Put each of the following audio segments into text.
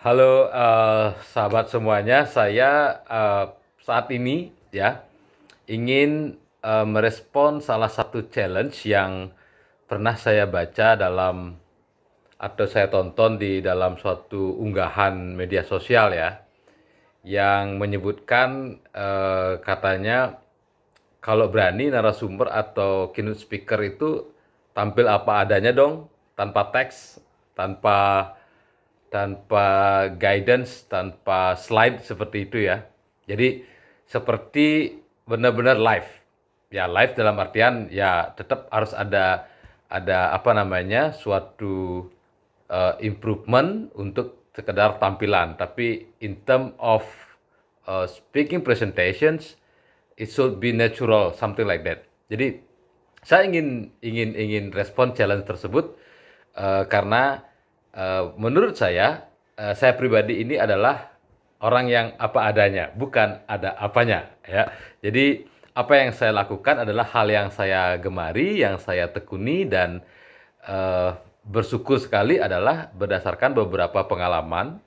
Halo sahabat semuanya, saya saat ini ya ingin merespon salah satu challenge yang pernah saya baca dalam atau saya tonton di dalam suatu unggahan media sosial ya, yang menyebutkan katanya kalau berani narasumber atau keynote speaker itu tampil apa adanya dong, tanpa teks, tanpa tanpa guidance, tanpa slide seperti itu ya. Jadi seperti benar-benar live. Ya live dalam artian ya tetap harus ada apa namanya suatu improvement untuk sekedar tampilan. Tapi in term of speaking presentations, it should be natural, something like that. Jadi saya ingin respon challenge tersebut karena menurut saya pribadi ini adalah orang yang apa adanya, bukan ada apanya ya. Jadi apa yang saya lakukan adalah hal yang saya gemari, yang saya tekuni dan eh, bersyukur sekali adalah berdasarkan beberapa pengalaman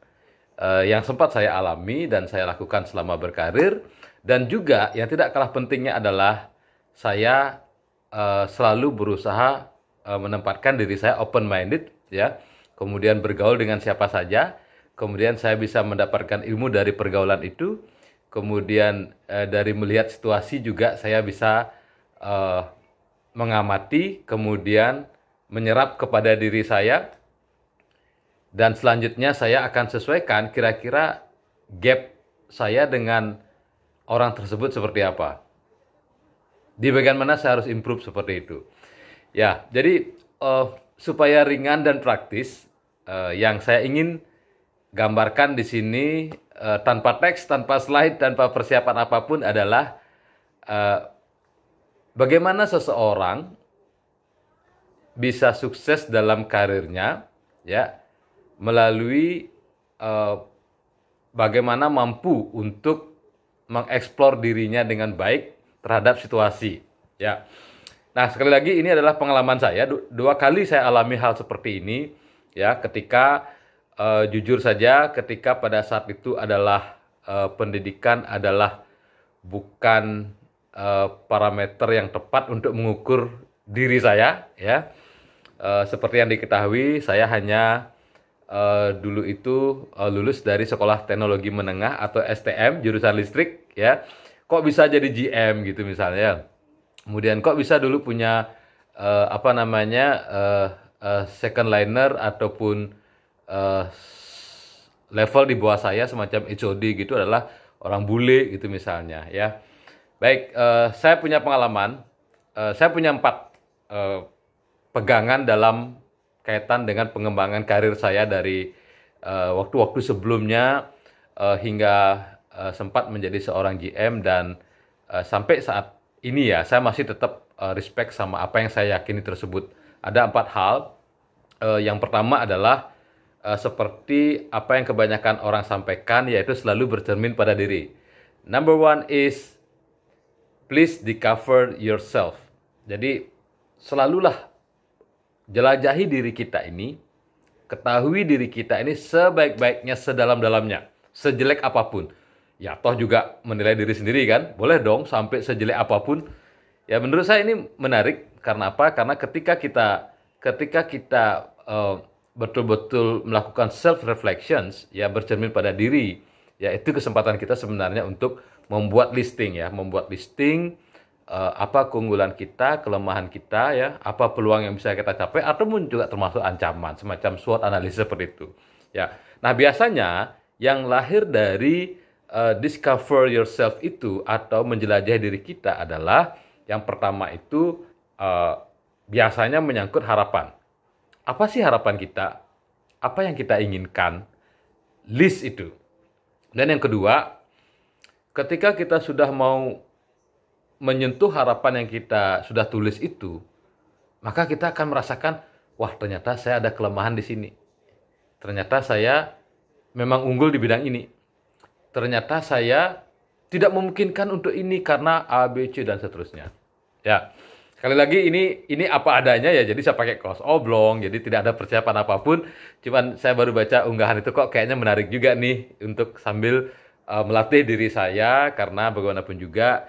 yang sempat saya alami dan saya lakukan selama berkarir, dan juga yang tidak kalah pentingnya adalah saya selalu berusaha menempatkan diri saya open minded ya, kemudian bergaul dengan siapa saja, kemudian saya bisa mendapatkan ilmu dari pergaulan itu, kemudian dari melihat situasi juga saya bisa eh, mengamati, kemudian menyerap kepada diri saya, dan selanjutnya saya akan sesuaikan kira-kira gap saya dengan orang tersebut seperti apa. Di bagian mana saya harus improve seperti itu. Ya, jadi supaya ringan dan praktis, yang saya ingin gambarkan di sini tanpa teks, tanpa slide, tanpa persiapan apapun adalah eh, bagaimana seseorang bisa sukses dalam karirnya, ya, melalui eh, bagaimana mampu untuk mengeksplor dirinya dengan baik terhadap situasi. Ya. Nah, sekali lagi ini adalah pengalaman saya. Dua kali saya alami hal seperti ini. Ya, ketika jujur saja, ketika pada saat itu adalah pendidikan adalah bukan parameter yang tepat untuk mengukur diri saya. Ya, seperti yang diketahui, saya hanya dulu itu lulus dari Sekolah Teknologi Menengah atau STM jurusan listrik ya. Kok bisa jadi GM gitu misalnya. Kemudian kok bisa dulu punya apa namanya second liner ataupun eh, level di bawah saya semacam HOD gitu adalah orang bule gitu misalnya ya. Baik, saya punya pengalaman, saya punya 4 eh, pegangan dalam kaitan dengan pengembangan karir saya dari waktu-waktu sebelumnya hingga sempat menjadi seorang GM, dan sampai saat ini ya saya masih tetap respect sama apa yang saya yakini tersebut. Ada 4 hal. Yang pertama adalah seperti apa yang kebanyakan orang sampaikan, yaitu selalu bercermin pada diri. Number one is please discover yourself. Jadi selalulah jelajahi diri kita ini, ketahui diri kita ini sebaik-baiknya, sedalam-dalamnya, sejelek apapun. Ya, toh juga menilai diri sendiri kan, boleh dong sampai sejelek apapun. Ya, menurut saya ini menarik karena apa? Karena ketika kita betul-betul melakukan self reflections, ya bercermin pada diri, ya itu kesempatan kita sebenarnya untuk membuat listing ya, membuat listing apa keunggulan kita, kelemahan kita ya, apa peluang yang bisa kita capai, ataupun juga termasuk ancaman, semacam SWOT analisis seperti itu. Ya. Nah, biasanya yang lahir dari discover yourself itu atau menjelajahi diri kita adalah yang pertama itu biasanya menyangkut harapan. Apa sih harapan kita? Apa yang kita inginkan? List itu. Dan yang kedua, ketika kita sudah mau menyentuh harapan yang kita sudah tulis itu, maka kita akan merasakan, wah ternyata saya ada kelemahan di sini. Ternyata saya memang unggul di bidang ini. Ternyata saya tidak memungkinkan untuk ini karena A, B, C, dan seterusnya. Ya. Sekali lagi ini apa adanya ya, jadi saya pakai kaos oblong, jadi tidak ada persiapan apapun. Cuman saya baru baca unggahan itu kok kayaknya menarik juga nih untuk sambil melatih diri saya karena bagaimanapun juga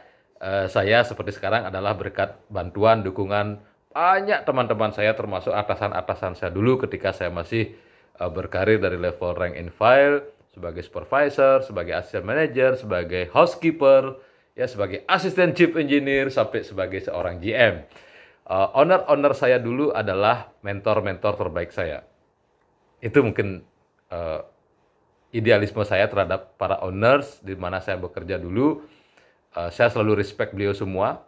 saya seperti sekarang adalah berkat bantuan dukungan banyak teman-teman saya termasuk atasan-atasan saya dulu ketika saya masih berkarir dari level rank and file sebagai supervisor, sebagai assistant manager, sebagai housekeeper, ya sebagai asisten chief engineer sampai sebagai seorang GM. Owner-owner saya dulu adalah mentor-mentor terbaik saya. Itu mungkin idealisme saya terhadap para owners di mana saya bekerja dulu. Saya selalu respect beliau semua.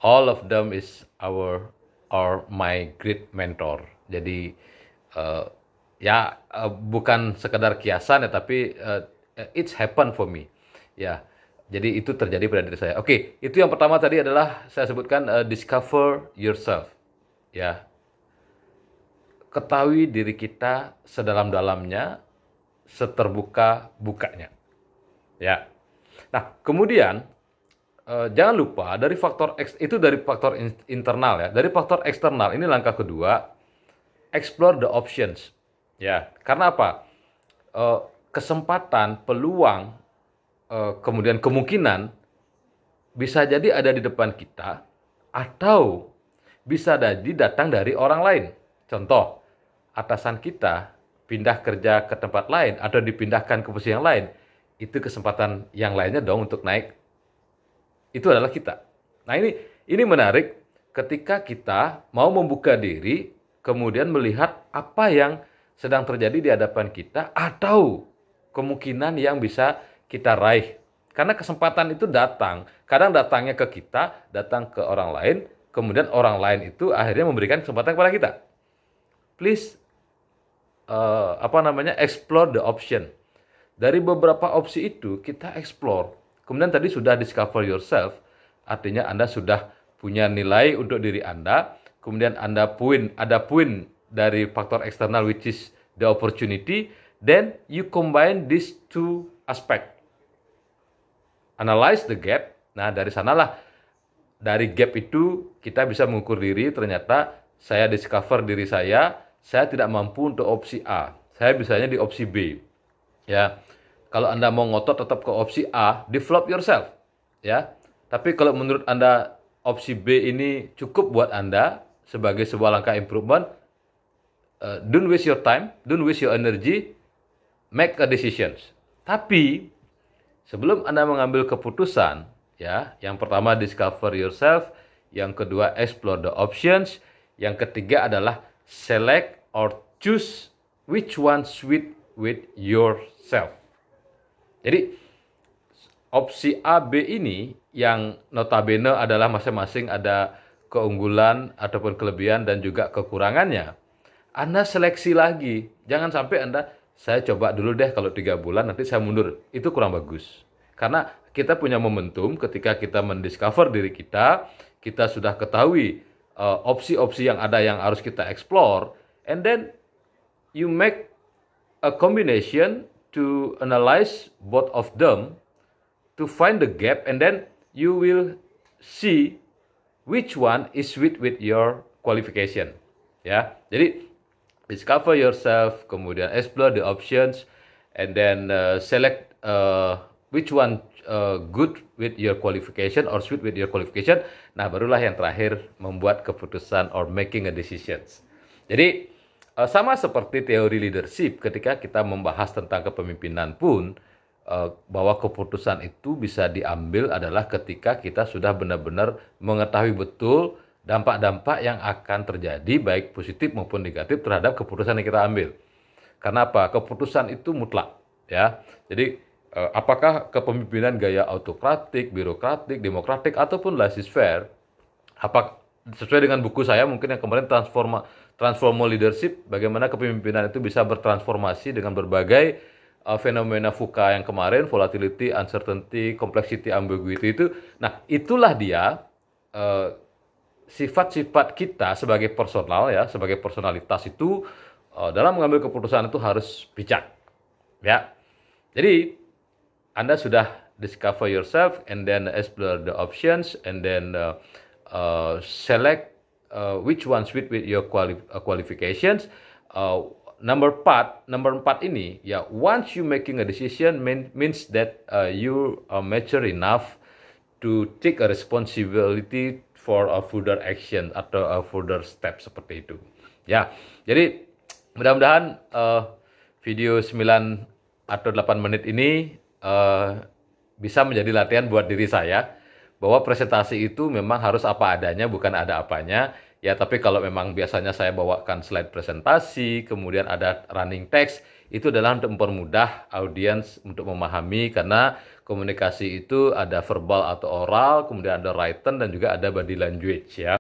All of them is my great mentor. Jadi bukan sekedar kiasan ya, tapi it's happen for me. Ya, jadi itu terjadi pada diri saya. Oke, itu yang pertama tadi adalah saya sebutkan discover yourself. Ya, ketahui diri kita sedalam-dalamnya, seterbuka-bukanya. Ya. Nah, kemudian jangan lupa dari faktor itu dari faktor internal ya. Dari faktor eksternal ini langkah kedua, explore the options. Ya, karena apa? Kesempatan, peluang, kemudian kemungkinan bisa jadi ada di depan kita atau bisa jadi datang dari orang lain. Contoh, atasan kita pindah kerja ke tempat lain atau dipindahkan ke posisi yang lain, itu kesempatan yang lainnya dong untuk naik. Itu adalah kita. Nah, ini menarik ketika kita mau membuka diri, kemudian melihat apa yang sedang terjadi di hadapan kita atau kemungkinan yang bisa kita raih. Karena kesempatan itu datang. Kadang datangnya ke kita, datang ke orang lain, kemudian orang lain itu akhirnya memberikan kesempatan kepada kita. Please explore the option. Dari beberapa opsi itu kita explore. Kemudian tadi sudah discover yourself, artinya Anda sudah punya nilai untuk diri Anda. Kemudian ada poin dari faktor eksternal which is the opportunity. Then you combine these two aspect. Analyze the gap. Nah, dari sanalah, dari gap itu kita bisa mengukur diri. Ternyata saya discover diri saya tidak mampu untuk opsi A. Saya bisanya di opsi B. Ya, kalau Anda mau ngotot tetap ke opsi A, develop yourself. Ya, tapi kalau menurut Anda opsi B ini cukup buat Anda sebagai sebuah langkah improvement, don't waste your time, don't waste your energy, make a decisions. Tapi sebelum Anda mengambil keputusan, ya, yang pertama discover yourself, yang kedua explore the options, yang ketiga adalah select or choose which one suit with yourself. Jadi opsi A, B ini yang notabene adalah masing-masing ada keunggulan ataupun kelebihan dan juga kekurangannya. Anda seleksi lagi. Jangan sampai saya coba dulu deh kalau 3 bulan nanti saya mundur. Itu kurang bagus. Karena kita punya momentum ketika kita mendiscover diri kita sudah ketahui opsi-opsi yang ada yang harus kita explore, and then you make a combination to analyze both of them to find the gap, and then you will see which one is with your qualification. Ya, jadi discover yourself, kemudian explore the options, and then select which one good with your qualification or suit with your qualification. Nah, barulah yang terakhir membuat keputusan or making a decisions. Jadi sama seperti teori leadership, ketika kita membahas tentang kepemimpinan pun, bahwa keputusan itu bisa diambil adalah ketika kita sudah benar-benar mengetahui betul dampak-dampak yang akan terjadi baik positif maupun negatif terhadap keputusan yang kita ambil. Karena apa? Keputusan itu mutlak, ya. Jadi apakah kepemimpinan gaya autokratik, birokratik, demokratik ataupun laissez-faire, sesuai dengan buku saya mungkin yang kemarin Transformal Leadership, bagaimana kepemimpinan itu bisa bertransformasi dengan berbagai fenomena VUCA yang kemarin, volatility, uncertainty, complexity, ambiguity itu. Nah, itulah dia sifat-sifat kita sebagai personal, ya, sebagai personalitas itu dalam mengambil keputusan itu harus bijak, ya. Jadi Anda sudah discover yourself and then explore the options and then select which ones with your qualifications. Number 4 ini ya, once you making a decision means that you are mature enough to take a responsibility for a further action atau a further step seperti itu. Ya, jadi mudah-mudahan video 9 atau 8 menit ini bisa menjadi latihan buat diri saya bahwa presentasi itu memang harus apa adanya, bukan ada apanya. Ya, tapi kalau memang biasanya saya bawakan slide presentasi, kemudian ada running text, itu adalah untuk mempermudah audiens untuk memahami, karena komunikasi itu ada verbal atau oral, kemudian ada written, dan juga ada body language ya.